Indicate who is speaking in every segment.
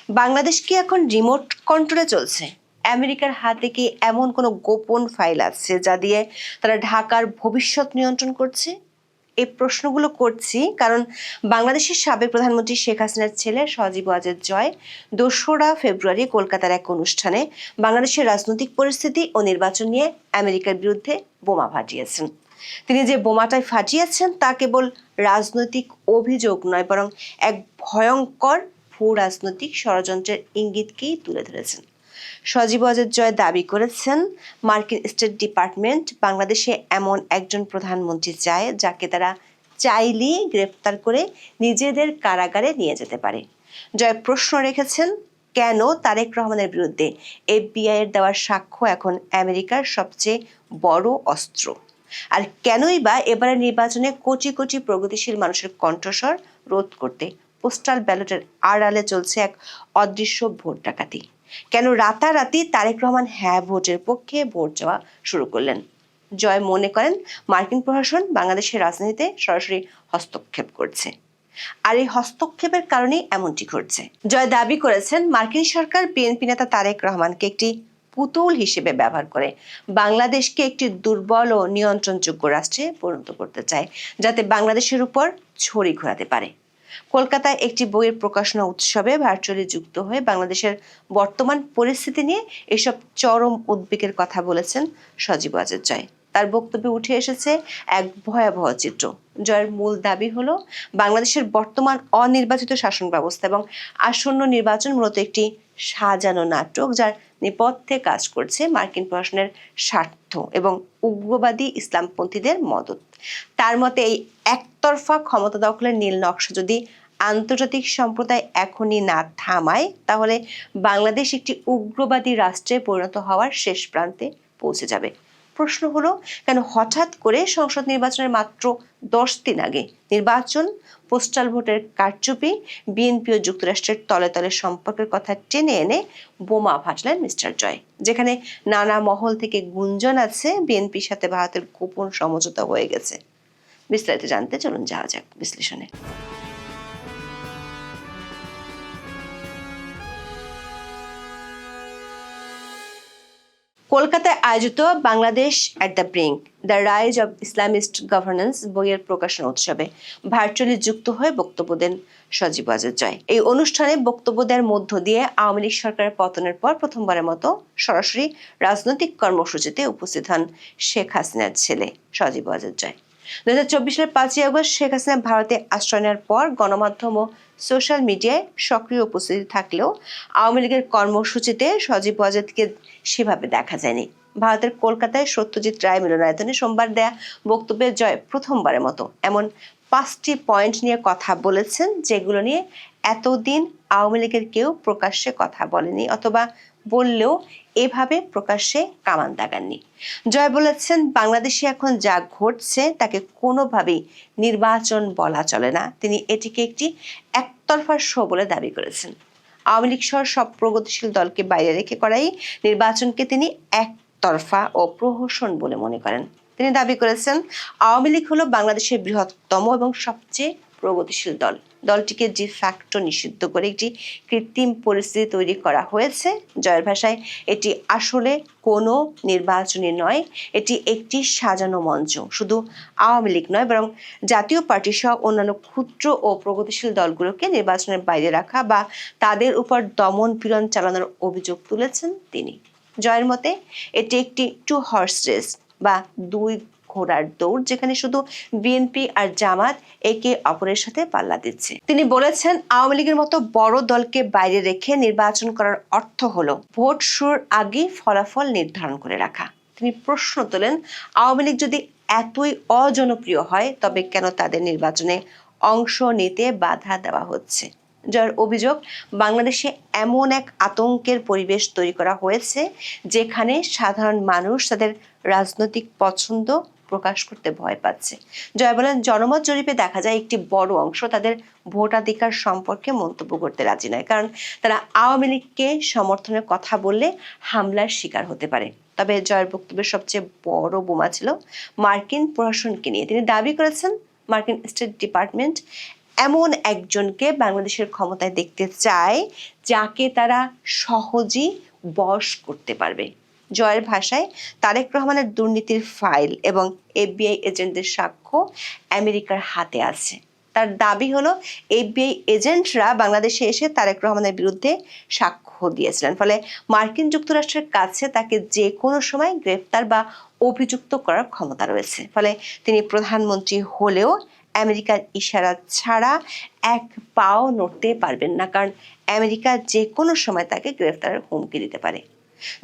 Speaker 1: বাংলাদেশ কি এখন রিমোট কন্ট্রোলে চলছে? আমেরিকার হাতে কি এমন কোনো গোপন ফাইল আছে যা দিয়ে তারা ঢাকার ভবিষ্যৎ নিয়ন্ত্রণ করছে? এই প্রশ্নগুলো করছি কারণ বাংলাদেশের সাবেক প্রধানমন্ত্রী শেখ হাসিনার ছেলে সজীব ওয়াজেদ জয় ২রা ফেব্রুয়ারি কলকাতার এক অনুষ্ঠানে বাংলাদেশের রাজনৈতিক পরিস্থিতি ও নির্বাচন নিয়ে আমেরিকার বিরুদ্ধে বোমা ফাটিয়েছেন। তিনি যে বোমাটাই ফাটিয়েছেন তা কেবল রাজনৈতিক অভিযোগ নয়, বরং এক ভয়ঙ্কর ভূ রাজনৈতিক ষড়যন্ত্রের ইঙ্গিতকেই তুলে ধরেছেন। সজীব ওয়াজেদ জয় দাবি করেছেন, মার্কিন স্টেট ডিপার্টমেন্ট বাংলাদেশে এমন একজন প্রধানমন্ত্রী চায় যাকে তারা চাইলেই গ্রেফতার করে নিজেদের কারাগারে নিয়ে যেতে পারে। জয় প্রশ্ন রেখেছেন, কেন তারেক রহমানের বিরুদ্ধে FBI এর দেওয়ার সাক্ষ্য এখন আমেরিকার সবচেয়ে বড় অস্ত্র? আর কেনই বা এবারের নির্বাচনে কোটি কোটি প্রগতিশীল মানুষের কণ্ঠস্বর রোধ করতে পোস্টাল ব্যালটের আড়ালে চলছে এক অদৃশ্য ভোট ডাকাতি? কেন রাতারাতি তারেক রহমান হ্যাঁ ভোটের পক্ষে ভোট চাওয়া শুরু করলেন? জয় মনে করেন, মার্কিন প্রশাসন বাংলাদেশের রাজনীতিতে সরাসরি হস্তক্ষেপ করছে, আর এই হস্তক্ষেপের কারণেই এমনটি ঘটছে। জয় দাবি করেছেন, মার্কিন সরকার বিএনপি নেতা তারেক রহমানকে একটি পুতুল হিসেবে ব্যবহার করে বাংলাদেশকে একটি দুর্বল ও নিয়ন্ত্রণযোগ্য রাষ্ট্রে পরিণত করতে চায়, যাতে বাংলাদেশের উপর ছড়ি ঘোরাতে পারে। কলকাতায় একটি বইয়ের প্রকাশনা উৎসবে ভার্চুয়ালি যুক্ত হয়ে বাংলাদেশের বর্তমান পরিস্থিতি নিয়ে এসব চরম উদ্বেগের কথা বলেছেন সজীব ওয়াজেদ জয়। তার বক্তব্যে উঠে এসেছে এক ভয়াবহ চিত্র। জয়ের মূল দাবি হলো, বাংলাদেশের বর্তমান অনির্বাচিত শাসন ব্যবস্থা এবং আসন্ন নির্বাচন মূলত একটি সাজানো নাটক, যার নেপথ্যে কাজ করছে মার্কিন প্রশাসনের স্বার্থ এবং উগ্রবাদী ইসলামপন্থীদের মদত। তার মতে এই একতরফা ক্ষমতা দখলের নীল নকশা যদি আন্তর্জাতিক সম্প্রদায় এখনই না থামায়, তাহলে বাংলাদেশ একটি উগ্রবাদী রাষ্ট্রে পরিণত হওয়ার শেষ প্রান্তে পৌঁছে যাবে। প্রশ্ন হলো, কেন হঠাৎ করে সংসদ নির্বাচনের মাত্র 10 দিন আগে নির্বাচন, পোস্টাল ভোটের কারচুপি, বিএনপি ও যুক্তরাষ্ট্রের তলে তলে সম্পর্কের কথা টেনে এনে বোমা ফাটলেন মিস্টার জয়, যেখানে নানা মহল থেকে গুঞ্জন আছে বিএনপির সাথে ভারতের গোপন সমঝোতা হয়ে গেছে? বিস্তারিত জানতে চলুন যাওয়া যাক বিশ্লেষণে। কলকাতায় আয়োজিত Bangladesh at the brink, the rise of Islamist governance বইয়ের প্রকাশনা উৎসবে ভার্চুয়ালি যুক্ত হয়ে বক্তব্য দেন সজীব ওয়াজেদ জয়। এই অনুষ্ঠানে বক্তব্য দেওয়ার মধ্য দিয়ে আওয়ামী লীগ সরকারের পতনের পর প্রথমবারের মতো সরাসরি রাজনৈতিক কর্মসূচিতে উপস্থিত হন শেখ হাসিনার ছেলে সজীব ওয়াজেদ জয়। 2024 সালের 5ই আগস্ট শেখ হাসিনা ভারতে আশ্রয় নেওয়ার পর গণমাধ্যম ও সোশ্যাল মিডিয়ায় সক্রিয় উপস্থিতি থাকলেও আওয়ামী লীগের কর্মসূচিতে সজীব ওয়াজেদকে সেভাবে দেখা যায়নি। ভারতের কলকাতায় সত্যজিৎ রায় মিলনায়তনে সোমবার দেয়া বক্তব্যে জয় প্রথমবারের মতো এমন 5টি পয়েন্ট নিয়ে কথা বলেছেন, যেগুলো নিয়ে এতদিন আওয়ামী লীগের কেউ প্রকাশ্যে কথা বলেনি, অথবা বললেও এভাবে প্রকাশ্যে কামান দাগাননি। জয় বলেছেন, বাংলাদেশে এখন যা ঘটছে তাকে কোনোভাবেই নির্বাচন বলা চলে না। তিনি এটিকে একটি একতরফা শো বলে দাবি করেছেন। আওয়ামী লীগ সহ সব প্রগতিশীল দলকে বাইরে রেখে করাই নির্বাচনকে তিনি একতরফা ও প্রহসন বলে মনে করেন। তিনি দাবি করেছেন, আওয়ামী লীগ হলো বাংলাদেশের বৃহত্তম এবং সবচেয়ে প্রগতিশীল দল। দলটিকে de facto নিষিদ্ধ করে একটি কৃত্রিম পরিস্থিতি তৈরি করা হয়েছে। জয়ের ভাষায়, এটি আসলে কোনো নির্বাচনী নয়, এটি একটি সাজানো মঞ্চ। শুধু আওয়ামী লীগ নয়, বরং জাতীয় পার্টি সহ অন্যান্য ক্ষুদ্র ও প্রগতিশীল দলগুলোকে নির্বাচনের বাইরে রাখা বা তাদের উপর দমন পীড়ন চালানোর অভিযোগ তুলেছেন তিনি। জয়ের মতে এটি একটি 2 হর্স রেস বা 2 ঘোড়ার দৌড়, যেখানে শুধু বিএনপি আর জামাত একে অপরের সাথে পাল্লা দিচ্ছে। তিনি বলেছেন, আওয়ামী লীগের মতো বড় দলকে বাইরে রেখে নির্বাচন করার অর্থ হলো ভোট শুরুর আগেই ফলাফল নির্ধারণ করে রাখা। তিনি প্রশ্ন তোলেন, আওয়ামী লীগ যদি এতই অজনপ্রিয় হয়, তবে কেন তাদের নির্বাচনে অংশ নিতে বাধা দেওয়া হচ্ছে? জয়ের অভিযোগ, বাংলাদেশে এমন এক আতঙ্কের পরিবেশ তৈরি করা হয়েছে যেখানে সাধারণ মানুষ তাদের রাজনৈতিক পছন্দ প্রকাশ করতে ভয় পাচ্ছে। জয় বলেন, জনমত জরিপে দেখা যায় একটি বড় অংশ তাদের ভোটাধিকার সম্পর্কে মন্তব্য করতে রাজি নয়, কারণ তারা আওয়ামী লীগকে সমর্থনের কথা বললে হামলার শিকার হতে পারে। তবে জয়ের বক্তব্যের সবচেয়ে বড় বোমা ছিল মার্কিন প্রশাসনকে নিয়ে। তিনি দাবি করেছেন, মার্কিন স্টেট ডিপার্টমেন্ট এমন একজনকে বাংলাদেশের ক্ষমতায় দেখতে চায় যাকে তারা সহজেই বশ করতে পারবে। জয়ের ভাষায়, তারেক রহমানের দুর্নীতির ফাইল এবং এফবিআই এজেন্টদের সাক্ষ্য আমেরিকার হাতে আছে। তার দাবি হলো এফবিআই এজেন্টরা বাংলাদেশে এসে তারেক রহমানের বিরুদ্ধে সাক্ষ্য দিয়েছিলেন, ফলে মার্কিন যুক্তরাষ্ট্রের কাছে তাকে যে কোনো সময় গ্রেফতার বা অভিযুক্ত করার ক্ষমতা রয়েছে। ফলে তিনি প্রধানমন্ত্রী হলেও আমেরিকার ইশারা ছাড়া এক পাও নড়তে পারবেন না, কারণ আমেরিকা যে কোনো সময় তাকে গ্রেফতারের হুমকি দিতে পারে।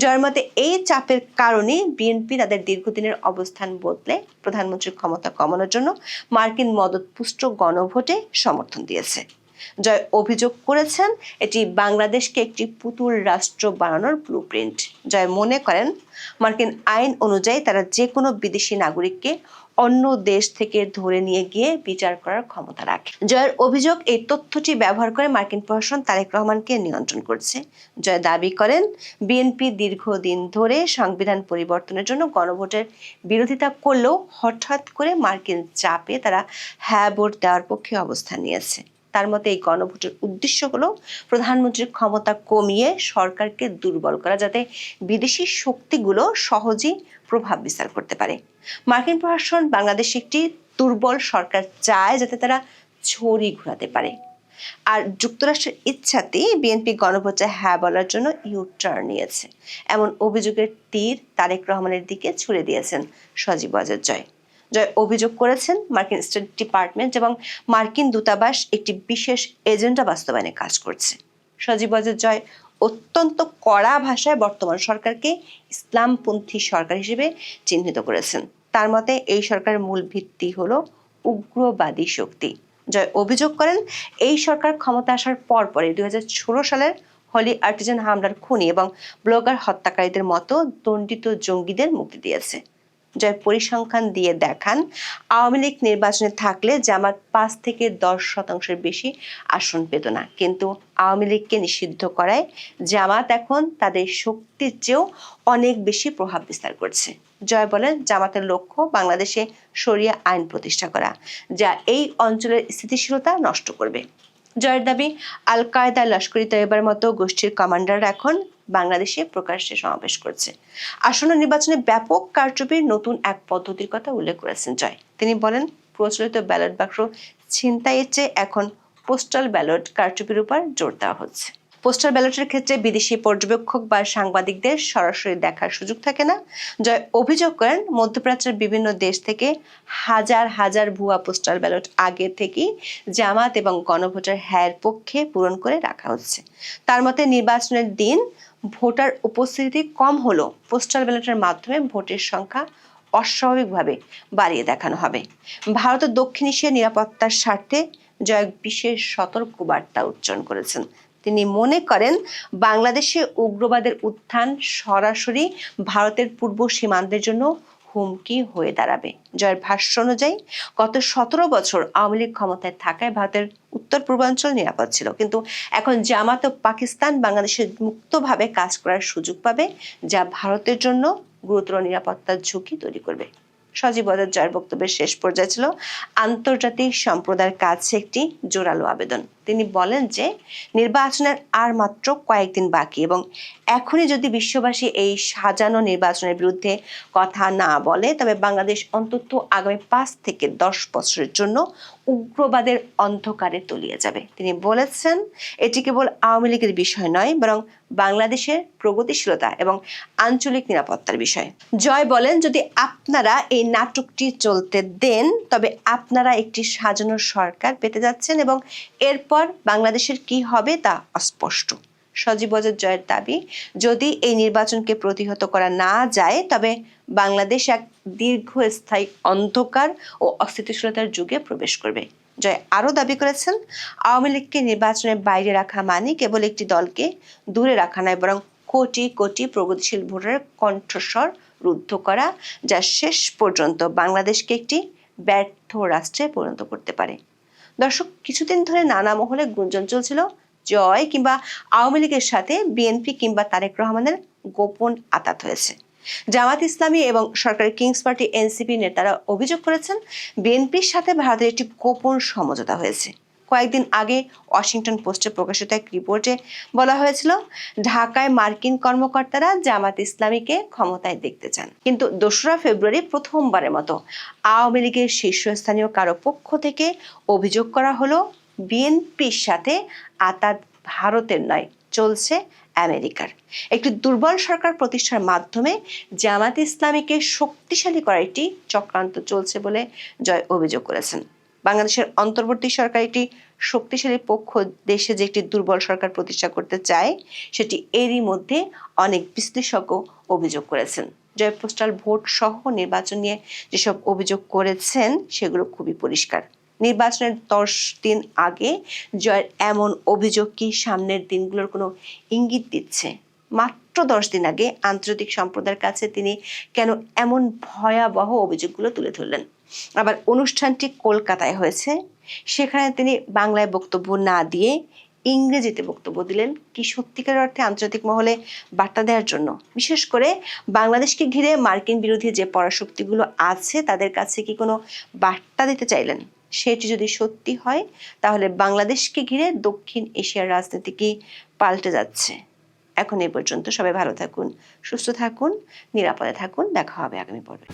Speaker 1: জয়ের মতে এই চাপের কারণে বিএনপি তাদের দীর্ঘদিনের অবস্থান বদলে প্রধানমন্ত্রীর ক্ষমতা কমানোর জন্য মার্কিন মদতপুষ্ট গণভোটে সমর্থন দিয়েছে। জয় অভিযোগ করেছেন এটি বাংলাদেশকে একটি পুতুল রাষ্ট্র বানানোর ব্লুপ্রিন্ট। জয় মনে করেন মার্কিন আইন অনুযায়ী তারা যে কোনো বিদেশি নাগরিককে অন্য দেশ থেকে ধরে নিয়ে গিয়ে বিচার করার ক্ষমতা রাখে। জয়ের অভিযোগ, এই তথ্যটি ব্যবহার করে মার্কিন প্রশাসন তারেক রহমানকে নিয়ন্ত্রণ করছে। জয় দাবি করেন বিএনপি দীর্ঘদিন ধরে সংবিধান পরিবর্তনের জন্য গণভোটের বিরোধিতা করলেও হঠাৎ করে মার্কিন চাপে তারা হ্যাঁ ভোট দেওয়ার পক্ষে অবস্থান নিয়েছে। তার মতে এই গণভোটের উদ্দেশ্য হলো প্রধানমন্ত্রীর ক্ষমতা কমিয়ে সরকারকে দুর্বল করা, যাতে বিদেশি শক্তিগুলো সহজেই প্রভাব বিস্তার করতে পারে। মার্কিন প্রশাসন বাংলাদেশে একটি দুর্বল সরকার চায় যাতে তারা ছড়ি ঘোরাতে পারে। আর যুক্তরাষ্ট্রের ইচ্ছাতেই বিএনপি গণভোটে হ্যাঁ বলার জন্য ইউ-টার্ন নিয়েছে, এমন অভিযোগের তীর তারেক রহমানের দিকে ছুড়ে দিয়েছেন সজীব ওয়াজেদ জয়। জয় অভিযোগ করেছেন মার্কিন স্টেট ডিপার্টমেন্ট এবং মার্কিন দূতাবাস একটি বিশেষ এজেন্ডা বাস্তবায়নে কাজ করছে। সজীব ওয়াজেদ জয় অত্যন্ত কড়া ভাষায় বর্তমান সরকারকে ইসলামপন্থী সরকার হিসেবে চিহ্নিত করেছেন। তার মতে এই সরকারের মূল ভিত্তি হলো উগ্রবাদী শক্তি। জয় অভিযোগ করেন এই সরকার ক্ষমতা আসার পরপরই 2016 সালের হলি আর্টিজান হামলার খুনি এবং ব্লগার হত্যাকারীদের মতো দণ্ডিত জঙ্গিদের মুক্তি দিয়েছে। জয় পরিসংখ্যান দিয়ে দেখান আওয়ামী লীগ নির্বাচনে থাকলে জামাত 5 থেকে 10% বেশি আসন পেত না, কিন্তু আওয়ামী লীগকে নিষিদ্ধ করায় জামাত এখন তাদের শক্তির চেয়েও অনেক বেশি প্রভাব বিস্তার করছে। জয় বলেন জামাতের লক্ষ্য বাংলাদেশে শরিয়া আইন প্রতিষ্ঠা করা, যা এই অঞ্চলের স্থিতিশীলতা নষ্ট করবে। জয়ের দাবি আল কায়দা, লস্করি তৈয়বার মতো গোষ্ঠীর কমান্ডাররা এখন বাংলাদেশে প্রকাশ্যে সমাবেশ করছে। আসন্ন নির্বাচনে ব্যাপক কারচুপির নতুন এক পদ্ধতির কথা উল্লেখ করেছেন জয়। তিনি বলেন প্রচলিত ব্যালট বাক্স ছিনতাইয়ের চেয়ে এখন পোস্টাল ব্যালট কারচুপির উপর জোর দেওয়া হচ্ছে। পোস্টাল ব্যালটের ক্ষেত্রে বিদেশি পর্যবেক্ষক বা সাংবাদিকদের সরাসরি দেখার সুযোগ থাকে না। জয় অভিযোগ করেন মধ্যপ্রাচ্যের বিভিন্ন দেশ থেকে হাজার হাজার ভুয়া পোস্টাল ব্যালট আগে থেকেই জামাত এবং গণভোটের হ্যায়ের পক্ষে পূরণ করে রাখা হচ্ছে। তার মতে নির্বাচনের দিন ভোটার উপস্থিতি কম হলেও পোস্টাল ব্যালটের মাধ্যমে ভোটের সংখ্যা অস্বাভাবিকভাবে বাড়িয়ে দেখানো হবে। ভারতের দক্ষিণ এশিয়ার নিরাপত্তার স্বার্থে জয় বিশেষ সতর্কবার্তা উচ্চারণ করেছেন। তিনি মনে করেন বাংলাদেশে উগ্রবাদের উত্থান সরাসরি ভারতের পূর্ব সীমান্তের জন্য হুমকি হয়ে দাঁড়াবে। জয়ের ভাষ্য অনুযায়ী গত 17 বছর আওয়ামী লীগ ক্ষমতায় থাকায় ভারতের উত্তর পূর্বাঞ্চল নিরাপদ ছিল, কিন্তু এখন জামাত ও পাকিস্তান বাংলাদেশে মুক্তভাবে কাজ করার সুযোগ পাবে, যা ভারতের জন্য গুরুতর নিরাপত্তার ঝুঁকি তৈরি করবে। সজীব ওয়াজেদ জয়ের বক্তব্যের শেষ পর্যায়ে ছিল আন্তর্জাতিক সম্প্রদায়ের কাছে একটি জোরালো আবেদন। তিনি বলেন যে নির্বাচনের আর মাত্র কয়েকদিন বাকি এবং এখনই যদি বিশ্ববাসী এই সাজানো নির্বাচনের বিরুদ্ধে কথা না বলে, তবে বাংলাদেশ অন্তত আগামী 5 থেকে 10 বছরের জন্য উগ্রবাদের অন্ধকারে তলিয়ে যাবে। তিনি বলেছেন এটি কেবল আওয়ামী লীগের বিষয় নয়, বরং বাংলাদেশের প্রগতিশীলতা এবং আঞ্চলিক নিরাপত্তার বিষয়। জয় বলেন যদি আপনারা এই নাটকটি চলতে দেন, তবে আপনারা একটি সাজানো সরকার পেতে যাচ্ছেন এবং এরপর বাংলাদেশের কি হবে তা অস্পষ্ট। সজীব ওয়াজেদ জয়ের দাবি, যদি এই নির্বাচনকে প্রতিহত করা না যায়, তবে বাংলাদেশ এক দীর্ঘস্থায়ী অন্ধকার ও অস্থিতিশীলতার যুগে প্রবেশ করবে। জয় আরও দাবি করেছেন আওয়ামী লীগকে নির্বাচনের বাইরে রাখা মানে কেবল একটি দলকে দূরে রাখা নয়, বরং কোটি কোটি প্রগতিশীল ভোটারের কণ্ঠস্বর রুদ্ধ করা, যা শেষ পর্যন্ত বাংলাদেশকে একটি ব্যর্থ রাষ্ট্রে পরিণত করতে পারে। দর্শক, কিছুদিন ধরে নানা মহলে গুঞ্জন চলছিল জয় কিংবা আওয়ামী লীগের সাথে বিএনপি কিংবা তারেক রহমানের গোপন আঁতাত হয়েছে। জামাত ইসলামী এবং সরকারি কিংস পার্টি এনসিপি নেতারা অভিযোগ করেছেন বিএনপির সাথে ভারতের একটি গোপন সমঝোতা হয়েছে। কয়েকদিন আগে ওয়াশিংটন পোস্টে প্রকাশিত এক রিপোর্টে বলা হয়েছিল ঢাকায় মার্কিন কর্মকর্তারা জামাত ইসলামীকে ক্ষমতায় দেখতে চান। কিন্তু 2রা ফেব্রুয়ারি প্রথমবারের মতো আওয়ামী লীগের শীর্ষস্থানীয় কারো পক্ষ থেকে অভিযোগ করা হলো বিএনপির সাথে আতাত ভারতের নয়, চলছে আমেরিকার। একটি দুর্বল সরকার প্রতিষ্ঠার মাধ্যমে জামাত ইসলামীকে শক্তিশালী করার একটি চক্রান্ত চলছে বলে জয় অভিযোগ করেছেন। বাংলাদেশের অন্তর্বর্তী সরকার একটি শক্তিশালী পক্ষ দেশে যে একটি দুর্বল সরকার প্রতিষ্ঠা করতে চায় সেটি এরই মধ্যে অনেক বিশ্লেষক অভিযোগ করেছেন। জয় পোস্টাল ভোট সহ নির্বাচন নিয়ে যেসব অভিযোগ করেছেন সেগুলো খুবই পরিষ্কার। নির্বাচনের 10 দিন আগে জয়ের এমন অভিযোগ কি সামনের দিনগুলোর কোনো ইঙ্গিত দিচ্ছে? মাত্র 10 দিন আগে আন্তর্জাতিক সম্প্রদায়ের কাছে তিনি কেন এমন ভয়াবহ অভিযোগগুলো তুলে ধরলেন? আবার অনুষ্ঠানটি কলকাতায় হয়েছে, সেখানে তিনি বাংলায় বক্তব্য না দিয়ে ইংরেজিতে বক্তব্য দিলেন কি সত্যিকার অর্থে আন্তর্জাতিক মহলে বার্তা দেওয়ার জন্য? বিশেষ করে বাংলাদেশকে ঘিরে মার্কিন বিরোধী যে পরাশক্তিগুলো আছে তাদের কাছে কি কোনো বার্তা দিতে চাইলেন? সেটি যদি সত্যি হয় তাহলে বাংলাদেশকে ঘিরে দক্ষিণ এশিয়ার রাজনীতি কি পাল্টে যাচ্ছে? এখন এই পর্যন্ত। সবাই ভালো থাকুন, সুস্থ থাকুন, নিরাপদে থাকুন। দেখা হবে আগামী পর্বে।